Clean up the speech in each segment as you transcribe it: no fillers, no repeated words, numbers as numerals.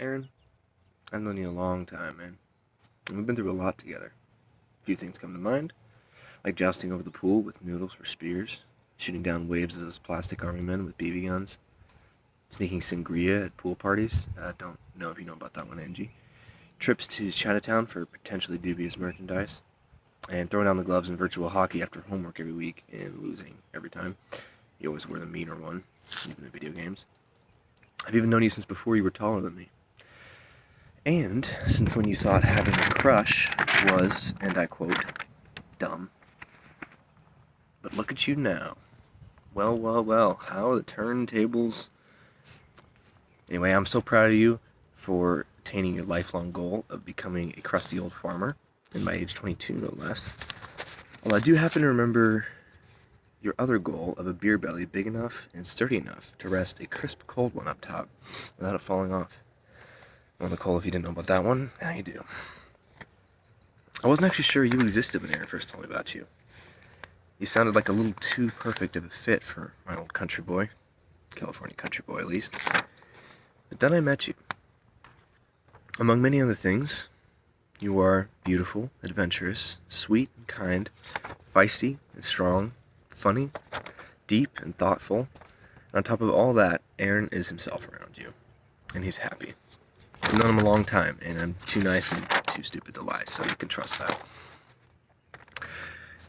Aaron, I've known you a long time, man. And we've been through a lot together. A few things come to mind, like jousting over the pool with noodles for spears, shooting down waves of those plastic army men with BB guns, sneaking sangria at pool parties. Don't know if you know about that one, Angie. Trips to Chinatown for potentially dubious merchandise, and throwing down the gloves in virtual hockey after homework every week and losing every time. You always were the meaner one, even in video games. I've even known you since before you were taller than me. And since when you thought having a crush was, and I quote, dumb. But look at you now. Well, well, well, how the turntables. Anyway, I'm so proud of you for attaining your lifelong goal of becoming a crusty old farmer, in my age 22 no less. Well, I do happen to remember your other goal of a beer belly big enough and sturdy enough to rest a crisp cold one up top without it falling off. Well, Nicole, if you didn't know about that one, now you do. I wasn't actually sure you existed when Aaron first told me about you. You sounded like a little too perfect of a fit for my old country boy. California country boy, at least. But then I met you. Among many other things, you are beautiful, adventurous, sweet and kind, feisty and strong, funny, deep and thoughtful. And on top of all that, Aaron is himself around you. And he's happy. I've known him a long time, and I'm too nice and too stupid to lie, so you can trust that.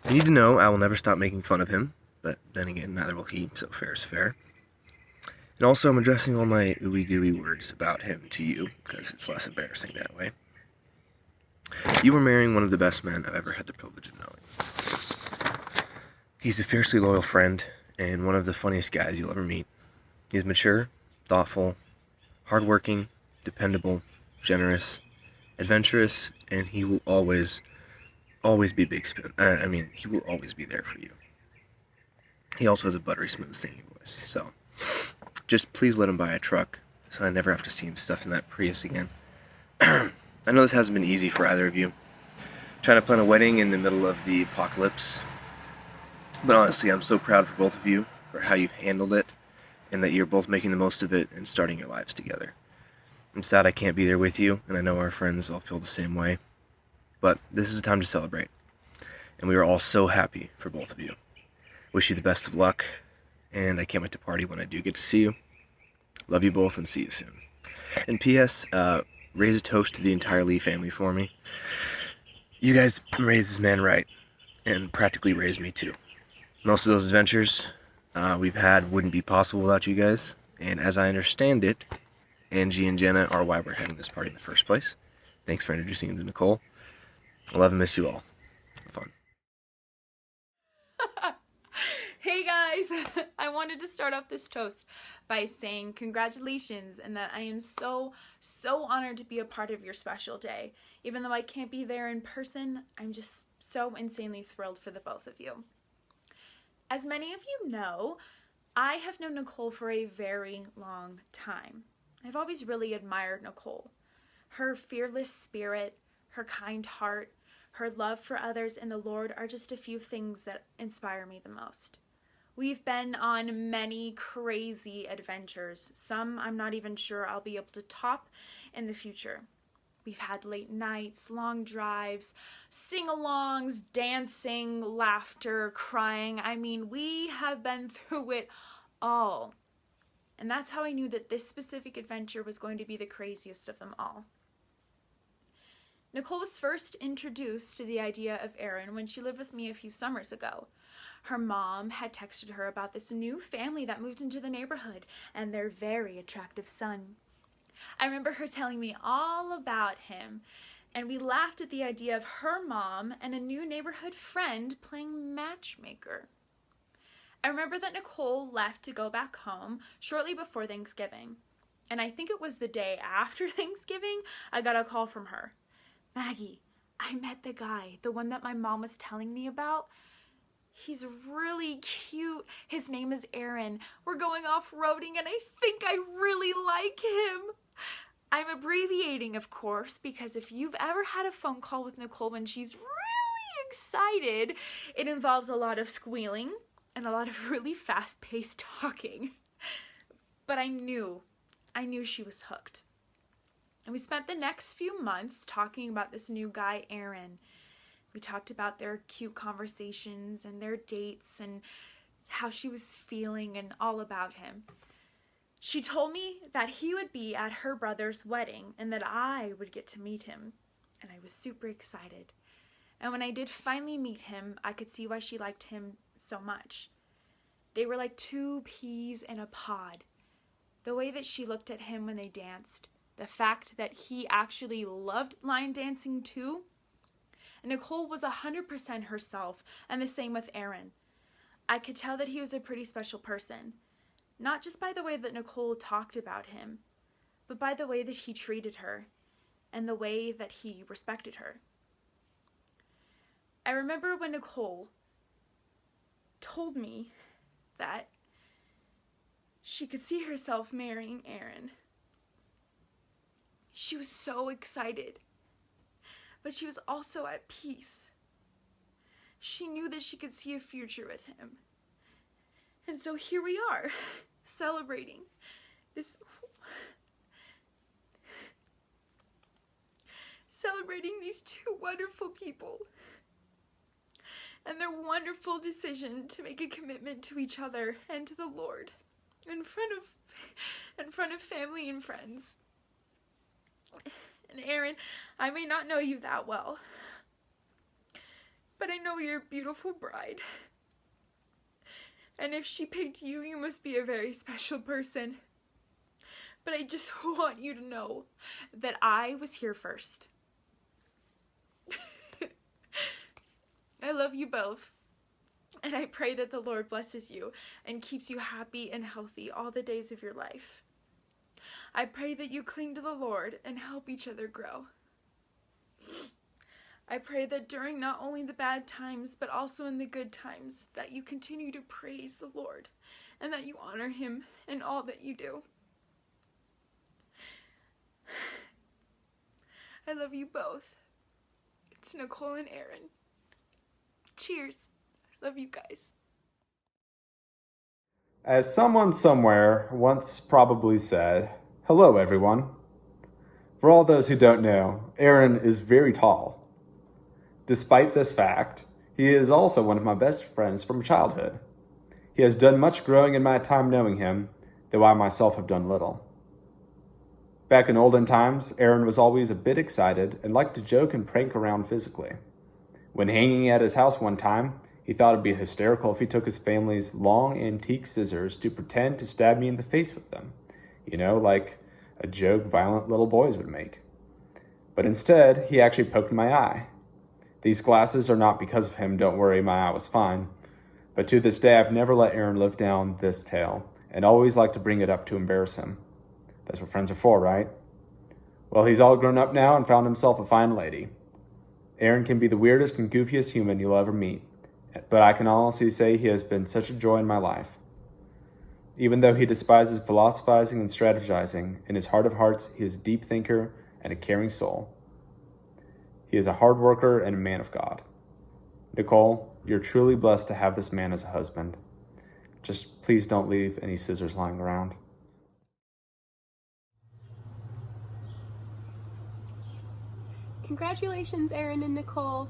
You need to know I will never stop making fun of him, but then again, neither will he, so fair is fair. And also, I'm addressing all my ooey gooey words about him to you, because it's less embarrassing that way. You are marrying one of the best men I've ever had the privilege of knowing. He's a fiercely loyal friend, and one of the funniest guys you'll ever meet. He's mature, thoughtful, hardworking, dependable, generous, adventurous, and he will always be big spoon. He will always be there for you. He also has a buttery smooth singing voice, so just please let him buy a truck, so I never have to see him stuffing that Prius again. I know this hasn't been easy for either of you. Trying to plan a wedding in the middle of the apocalypse, but honestly, I'm so proud for both of you for how you've handled it, and that you're both making the most of it and starting your lives together. I'm sad I can't be there with you, and I know our friends all feel the same way. But this is a time to celebrate, and we are all so happy for both of you. Wish you the best of luck, and I can't wait to party when I do get to see you. Love you both, and see you soon. And P.S., raise a toast to the entire Lee family for me. You guys raised this man right, and practically raised me too. Most of those adventures we've had wouldn't be possible without you guys, and as I understand it, Angie and Jenna are why we're having this party in the first place. Thanks for introducing him to Nicole. I love and miss you all. Have fun. Hey guys! I wanted to start off this toast by saying congratulations and that I am so honored to be a part of your special day. Even though I can't be there in person, I'm just so insanely thrilled for the both of you. As many of you know, I have known Nicole for a very long time. I've always really admired Nicole. Her fearless spirit, her kind heart, her love for others and the Lord are just a few things that inspire me the most. We've been on many crazy adventures. Some I'm not even sure I'll be able to top in the future. We've had late nights, long drives, sing-alongs, dancing, laughter, crying. I mean, we have been through it all. And that's how I knew that this specific adventure was going to be the craziest of them all. Nicole was first introduced to the idea of Aaron when she lived with me a few summers ago. Her mom had texted her about this new family that moved into the neighborhood and their very attractive son. I remember her telling me all about him, and we laughed at the idea of her mom and a new neighborhood friend playing matchmaker. I remember that Nicole left to go back home shortly before Thanksgiving, and I think it was the day after Thanksgiving I got a call from her. Maggie, I met the guy, the one that my mom was telling me about. He's really cute. His name is Aaron. We're going off-roading and I think I really like him. I'm abbreviating, of course, because if you've ever had a phone call with Nicole when she's really excited, it involves a lot of squealing and a lot of really fast-paced talking. But I knew she was hooked. And we spent the next few months talking about this new guy, Aaron. We talked about their cute conversations and their dates and how she was feeling and all about him. She told me that he would be at her brother's wedding and that I would get to meet him. And I was super excited. And when I did finally meet him, I could see why she liked him so much. They were like two peas in a pod. The way that she looked at him when they danced, the fact that he actually loved line dancing too. And Nicole was 100% herself, and the same with Aaron. I could tell that he was a pretty special person, not just by the way that Nicole talked about him, but by the way that he treated her and the way that he respected her. I remember when Nicole told me that she could see herself marrying Aaron. She was so excited, but she was also at peace. She knew that she could see a future with him. And so here we are, celebrating these two wonderful people and their wonderful decision to make a commitment to each other and to the Lord in front of family and friends. And Aaron, I may not know you that well, but I know you're a beautiful bride. And if she picked you, you must be a very special person. But I just want you to know that I was here first. I love you both. And I pray that the Lord blesses you and keeps you happy and healthy all the days of your life. I pray that you cling to the Lord and help each other grow. I pray that during not only the bad times, but also in the good times, that you continue to praise the Lord and that you honor him in all that you do. I love you both. It's Nicole and Aaron. Cheers. I love you guys. As someone somewhere once probably said, hello everyone. For all those who don't know, Aaron is very tall. Despite this fact, he is also one of my best friends from childhood. He has done much growing in my time knowing him, though I myself have done little. Back in olden times, Aaron was always a bit excited and liked to joke and prank around physically. When hanging at his house one time, he thought it'd be hysterical if he took his family's long antique scissors to pretend to stab me in the face with them. You know, like a joke violent little boys would make. But instead, he actually poked my eye. These glasses are not because of him, don't worry, my eye was fine. But to this day, I've never let Aaron live down this tale, and always like to bring it up to embarrass him. That's what friends are for, right? Well, he's all grown up now and found himself a fine lady. Aaron can be the weirdest and goofiest human you'll ever meet, but I can honestly say he has been such a joy in my life. Even though he despises philosophizing and strategizing, in his heart of hearts, he is a deep thinker and a caring soul. He is a hard worker and a man of God. Nicole, you're truly blessed to have this man as a husband. Just please don't leave any scissors lying around. Congratulations, Aaron and Nicole.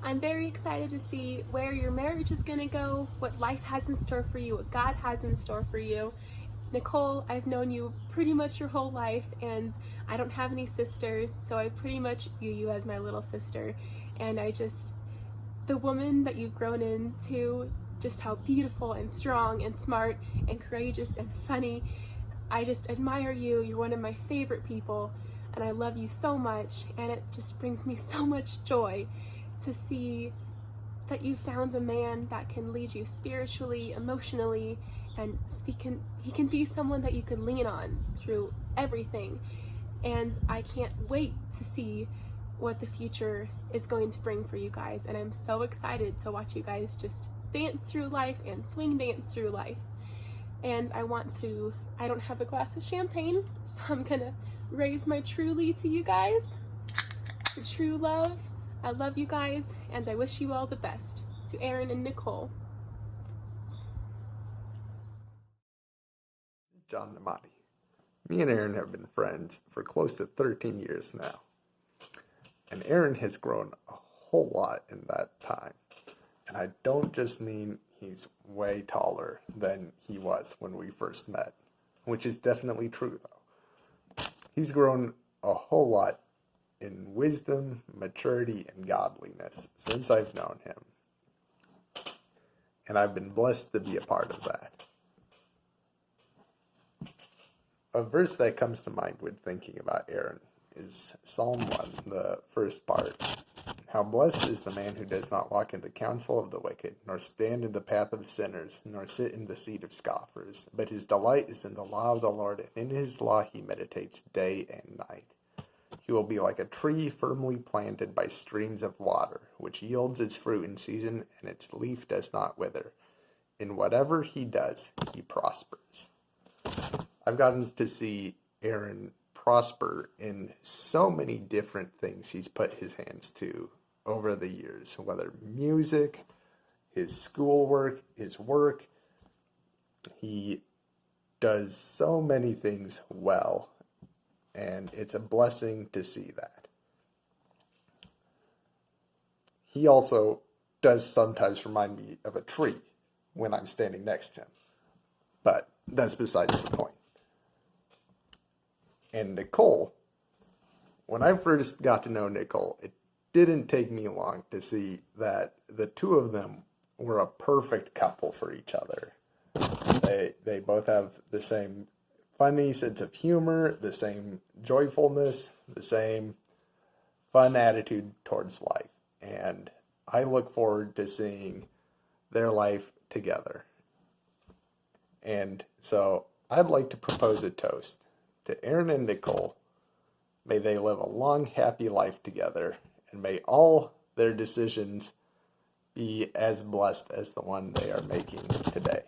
I'm very excited to see where your marriage is going to go, what life has in store for you, what God has in store for you. Nicole, I've known you pretty much your whole life, and I don't have any sisters, so I pretty much view you as my little sister. And the woman that you've grown into, just how beautiful and strong and smart and courageous and funny. I just admire you. You're one of my favorite people, and I love you so much, and it just brings me so much joy to see that you found a man that can lead you spiritually, emotionally, and he can be someone that you can lean on through everything. And I can't wait to see what the future is going to bring for you guys, and I'm so excited to watch you guys just dance through life and swing dance through life. And I don't have a glass of champagne, so I'm gonna raise my truly to you guys. The true love. I love you guys, and I wish you all the best. To Aaron and Nicole. John Namati. Me and Aaron have been friends for close to 13 years now. And Aaron has grown a whole lot in that time. And I don't just mean he's way taller than he was when we first met, which is definitely true though. He's grown a whole lot in wisdom, maturity, and godliness since I've known him. And I've been blessed to be a part of that. A verse that comes to mind when thinking about Aaron is Psalm 1, the first part. How blessed is the man who does not walk in the counsel of the wicked, nor stand in the path of sinners, nor sit in the seat of scoffers. But his delight is in the law of the Lord, and in his law he meditates day and night. He will be like a tree firmly planted by streams of water, which yields its fruit in season, and its leaf does not wither. In whatever he does, he prospers. I've gotten to see Aaron prosper in so many different things he's put his hands to over the years, whether music, his schoolwork, his work. He does so many things well, and it's a blessing to see that. He also does sometimes remind me of a tree when I'm standing next to him, but that's besides the point. And Nicole, when I first got to know Nicole, it didn't take me long to see that the two of them were a perfect couple for each other. They both have the same funny sense of humor, the same joyfulness, the same fun attitude towards life. And I look forward to seeing their life together. And so I'd like to propose a toast to Aaron and Nicole. May they live a long, happy life together, and may all their decisions be as blessed as the one they are making today.